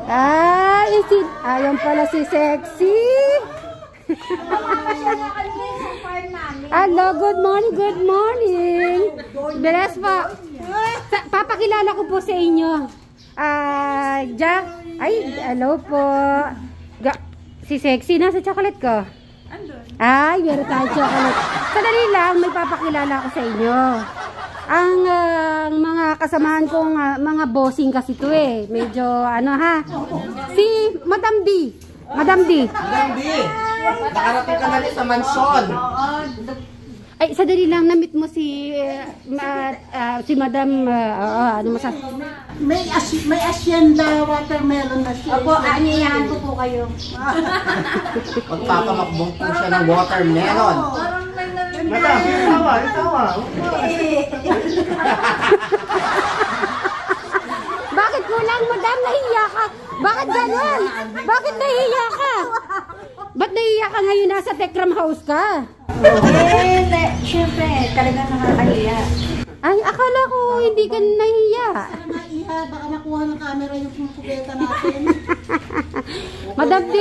Ayun pala si Sexy. Hello, good morning, good morning. Bless po. Papakilala ko po sa inyo. Jack. Ay, hello po. Si Sexy, nasa chocolate ko? Ay, meron tayong chocolate. Sadali lang, may papakilala ko sa inyo. Ang mga kasamahan kong mga bossing kasi ito eh. Medyo ano ha. Si Madam D. Madam D. Madam D. Nakarating ka na rin sa mansyon. Ay, sadali lang, na-meet mo si Madam, ano mo sa... May asyenda watermelon na siya. Opo, aniyahan ko po kayo. Magpapamakbong po siya ng watermelon. Madam, itawa. Bakit kulang, Madam? Nahiya ka? Bakit ganun? Bakit nahiya ka? Ba't nahiya ka ngayon nasa Tekram House ka? Siyempre, talaga nakakahiya. Ay, akala ko hindi ka nahiya. Baka nakuha ng camera yung kubeta natin. Madam D,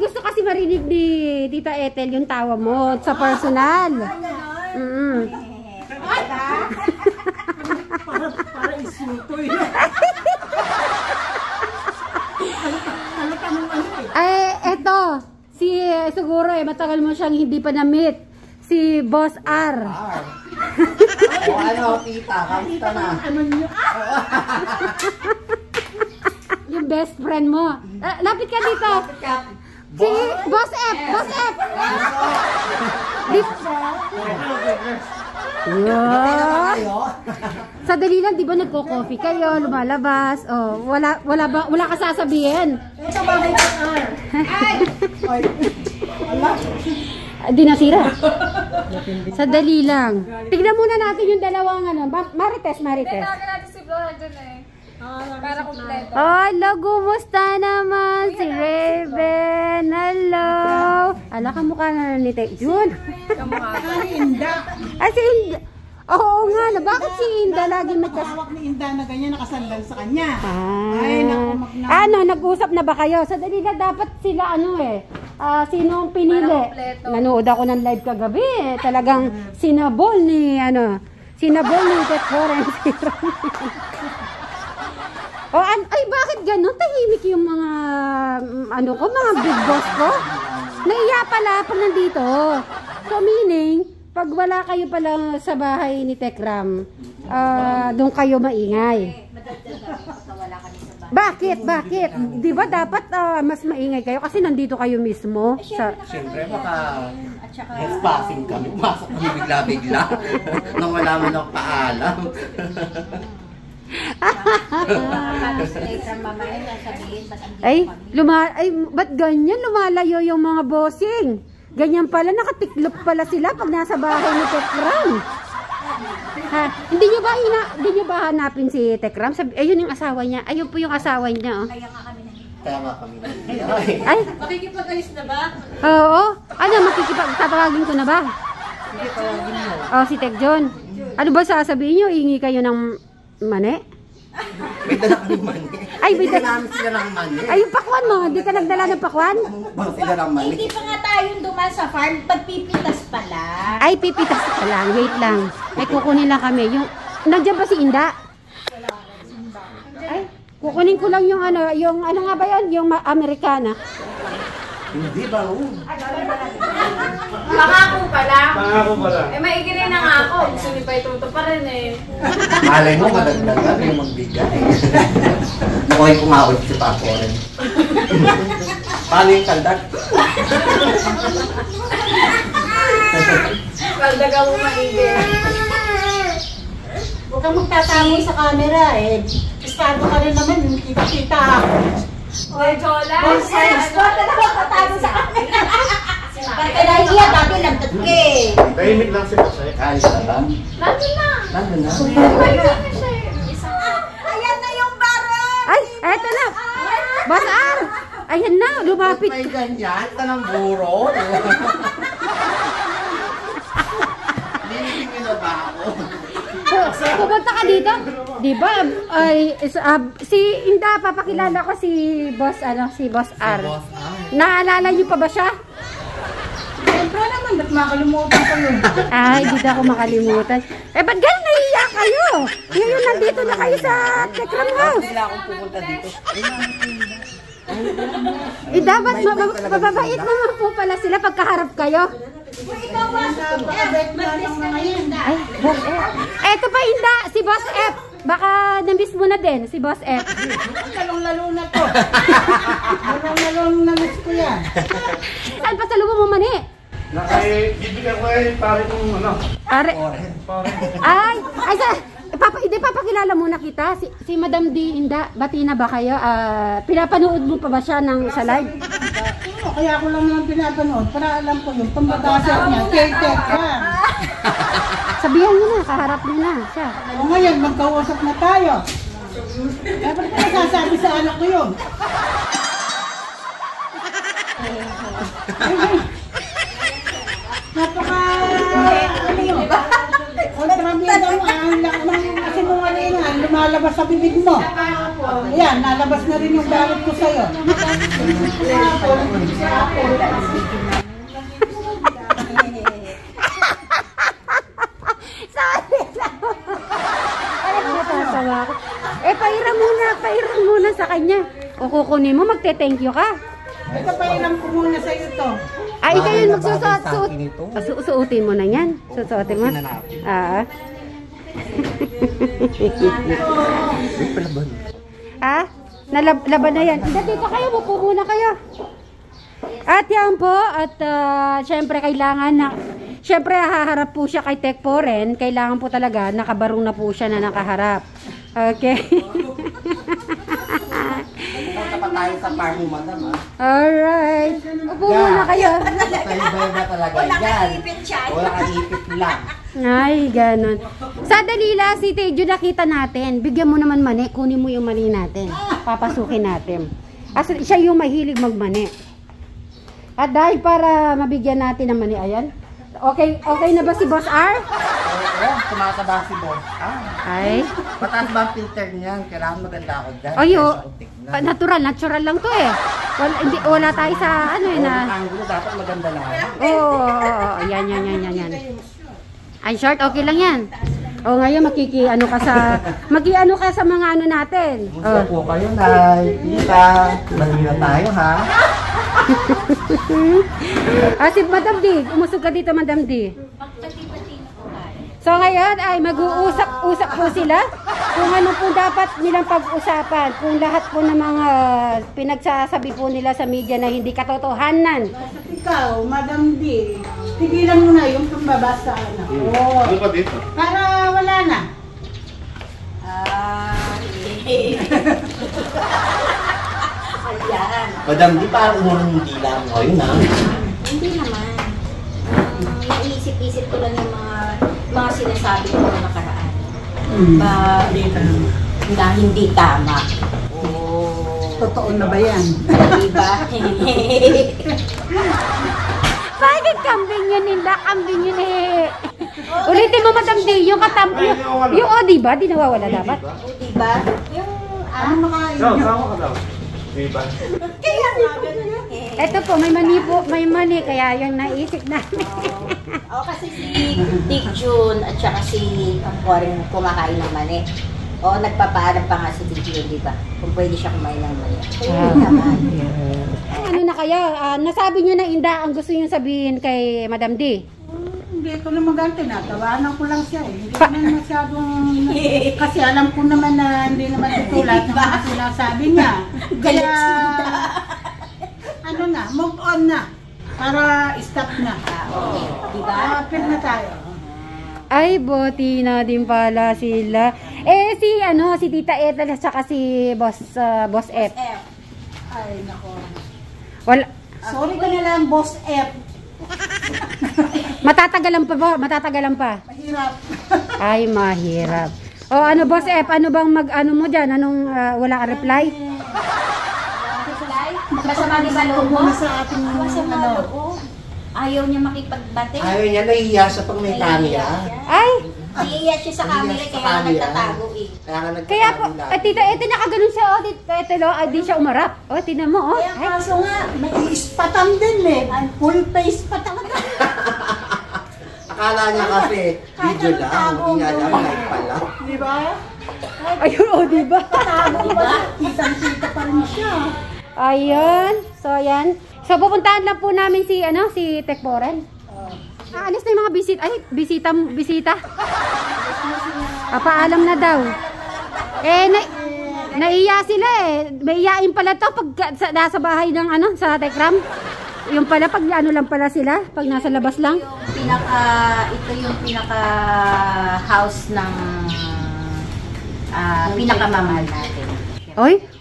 gusto kasi marinig ni Tita Ethel yung tawa mo sa personal. Para isuto yun. Eto, siguro matagal mo siyang hindi pa na-meet. Si Boss R. O ano, tita, kamusta na? Yung best friend mo. Lapit ka dito. Si Boss F. Boss F. Sadali lang, di ba nagko-coffee kayo, lumalabas. Oh, wala ka sasabihin. Ito ba may R? Di nasira. Sadali lang. Tignan muna natin yung dalawang Marites. Tawagin natin si Flora dyan eh. Para kumpleto. Hello, kumusta naman si Raven? Hello. Ala, kamukha na ni Jun. Ay, si Inda. Oo nga, bakit si Inda lagi may hawak ni Inda na ganyan nakasandal sa kanya. Ay, nag-usap na ba kayo? Sadali lang, dapat sila sino ang pinili? Nanood ako ng live kagabi. Talagang sinabol ni Tet Florence. Ay, bakit ganun? Tahimik yung mga mga big boss ko. Naiya pala pag nandito. So meaning, pag wala kayo pala sa bahay ni Tekram, doon kayo maingay. Bakit? Di ba dapat mas maingay kayo kasi nandito kayo mismo? Siyempre, baka passing kami. Pumasok kami bigla-bigla. Nang wala mo ng paalam. Ba't ganyan? Lumalayo yung mga bossing. Ganyan pala, nakatiklop pala sila pag nasa bahay ni Tekram. Hindi nyo ba hanapin si Tekram? Ayun yung asawa niya. Ayun po yung asawa niya. Oh. Kaya nga kami. Ay, Makikipag-ayos na ba? oo. Tatawagin ko na ba? Sige, tawagin mo. Oh, si Tek John. Ano ba sasabihin nyo? Hingi kayo ng mani? May dala kami mani. Ay, may dala. Namin sila ng mani. Ay, yung pakwan mo. Hindi ka nagdala ng pakwan? Bang sila ng mani. Hindi pa nga tayong duman sa farm, pagpipitas pala. Ay, pipitas ka lang. Wait lang. May kukunin lang kami. Nandiyan ba si Inda? Ay, kukunin ko lang yung ano nga ba yan? Yung Amerikana. Hindi ba rin? Pangako pala. Maigirin na nga ako. Gusto niyo pa ituto pa rin eh. Malay mo, madagdagan yung magbigay. Mukhang kumawag si Papo rin. Paano yung kaldag? Kaldaga mo maigir. Huwag kang magtatango sa camera eh. Estado ka rin naman, kita-kita. Oy, Chola. Talaga patago sa akin. Pati nahiya, dati nagdat ka eh. Tahimik lang sila sa'yo. Ayos na ba? Nandun na. Nandun na. Nandun na siya eh. Ayan na yung baron! Ay, eto na. Boss R. Ayan na, lumapit. May ganyan ka ng buro. Lilitin nyo na ba ako? Pupunta ka dito? Di ba? Si Inda, papakilala ko si Boss, si Boss R. Naalala niyo pa ba siya? Siyempre naman, ba't makalimutan ko yun? Ay, di na ako makalimutan. Ba't ganun nahiya kayo? Ngayon nandito na kayo sa Tekram House. Wala akong pupunta dito. Dapat mababait naman po pala sila pagkaharap kayo. Napakabait na ng mga yun. Ay, Boss F. Eto pa Inda, si Boss F. Baka namiss mo na din, si Boss F. Lalong-lalo na to. Lalong-lalo na miss ko yan. Saan pa sa lubo mo mani? Bibigyan ko pare kong Are. Ay, papakilala muna kita. Si Madam D. Inda, bati na ba kayo? Pinapanood mo pa ba siya sa live? Kaya ako lang naman pinapanood para alam ko yung pambabasag niya. Take ka. Sabihan mo na, kaharap mo na siya. O ngayon, magkausap na tayo. Dapat ko nasasabi sa anak ko yun. Napaka... Ano yun? Kontrabida mo, ang lakas ng kasinungalingan, lumalabas sa bibig mo. Ayan, nalabas na rin yung galit ko sa'yo. Sorry lang. Ay, natatawa ako. Pahiram muna sa kanya. O kukunin mo, magte-thank you ka. Ito pa ilang ko muna sa'yo to. Ay, ikaw yun magsusuot. Susuotin mo na yan. Susuotin mo. Laban na yan. Dito kayo, bupo muna kayo. At yan po, at syempre kailangan na, syempre haharap po siya kay Tech Foreign. Kailangan po talaga, nakabarong na po siya na nakaharap. Okay. Punta pa tayo sa party, madam, ha? Alright. Upo muna kayo. Iba talaga yan. Wala kang ipit lang. Ay, ganon. Sa Dalila, si Tejo nakita natin. Bigyan mo naman mani. Kunin mo yung mani natin. Papasukin natin. Kasi siya yung mahilig magmani. At dahil para mabigyan natin ng mani, ayan. Okay na ba si Boss R? Oo, tumataba si Boss. Ay. Mataas ba ang filter niyan? Kailangan maganda ako dyan. Ayo. Natural lang to eh. Wala tayo sa na. Ang angulo dapat maganda lang. Oo. Yan. Ang short, okay lang yan. Ngayon makikiano ka sa mga natin. Gusto po kayo, Nay. Tita, magina tayo, ha? Si Madam D, umusog ka dito, Madam D. So ngayon ay mag-uusap-usap po sila kung ano po dapat nilang pag-usapan, kung lahat po ng mga pinagsasabi po nila sa media na hindi katotohanan. Ikaw, Madam D, tigilan mo na yung pambabasa anak. Ano pa dito? Para wala na. Ayan. Madam, di parang umurang hindi lang ngayon, ha? Hindi naman. Naisip-isip ko lang yung mga sinasabi ko na nakaraan. Na hindi tama. Totoo na ba yan? Diba? Bakit kambing yun, Linda? Kambing yun eh. Ulitin mo, Madam D, yung diba? Di nawawala dapat. Diba? Yung Ano makain Ikaw, nyo? sama ka daw. Diba? kaya nga ganun eh. Eto po, may mani, kaya yung naisip namin. Kasi si Dick June at saka si Kamporing kumakain ng mani. Nagpapaalam pa nga si Dick June, di ba? Kung pwede siya kumain ng mani. Kaya naman. Ano na kayo? Nasabi nyo na Inda ang gusto nyo sabihin kay Madam D. Hindi ko naman ganti, natawanan ko lang siya eh. Hindi naman masyadong... Kasi alam ko naman na hindi naman tutulad ng mga sinasabi niya. Kaya... Ano na, move on na. Para stop na. Okay. Diba? Apil na tayo. Ay, boti na din pala sila. Si Tita Ethel at saka si Boss F. Ay, nako. Wala. Sorry ka na lang, Boss F. Matatagalan pa ba? Matatagalan pa. Mahirap. Ay, mahirap. Boss F, ano bang mo dyan? Anong wala ka reply? Masama di ba loob mo? Muna sa ating Masama ano. loob. Ayaw niya makipagbate. Ayaw niya, nahihiya siya pag may camera. Ay, Nahihiya siya sa camera kaya nagtatago eh. Kaya po, tita, ito nakaganon siya, oh, ito, di siya umarap. Oh, tingnan mo, oh. Kaya kaso nga, may ispatan din eh. Full face pa talaga. Akala niya kasi video lang, hindi nga alam live pala. Di ba? Ayun, oh, diba? Tago ba? Kitang-kita pa rin siya. Ayun. So, ayan. So, pupuntahan lang po namin si, si Tekboren. Alis na yung mga bisita. Paalam na daw. Naiya sila eh. May iyain pala to pag nasa bahay ng sa Tekram. Yung pala, pag lang pala sila, pag nasa labas lang. Ito yung pinaka house ng pinakamamahal natin.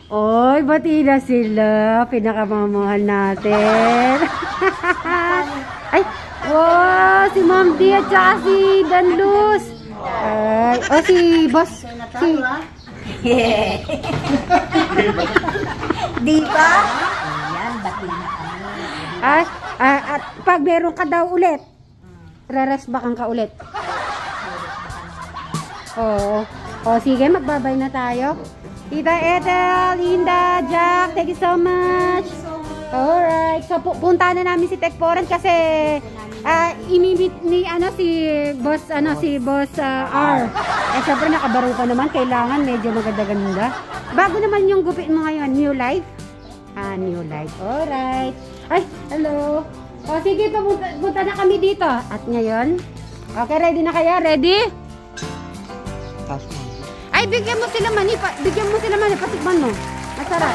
Oy, bati na sila. Pinakamamahal natin. Ay, wow, si Ma'am D at saka si Danluz. Ay, si Boss. Yeah. Diba? Ayan, bati na kami. At pag meron ka daw ulit, re-resbakan ka ulit. Oo. O, sige, magbabay na tayo. Tita Ethel, Linda, Jack, thank you so much. Alright, so punta na namin si Tekboren kasi imimit ni si Boss R. Syempre nakabaro pa naman, kailangan medyo maganda-ganda. Bago naman yung gupit mo ngayon, New Life. New Life. Alright. Ay, hello. O sige, punta na kami dito. At ngayon, okay, ready na kayo? Ready? Ay, bigyan mo sila mani, patikman mo. Masarap.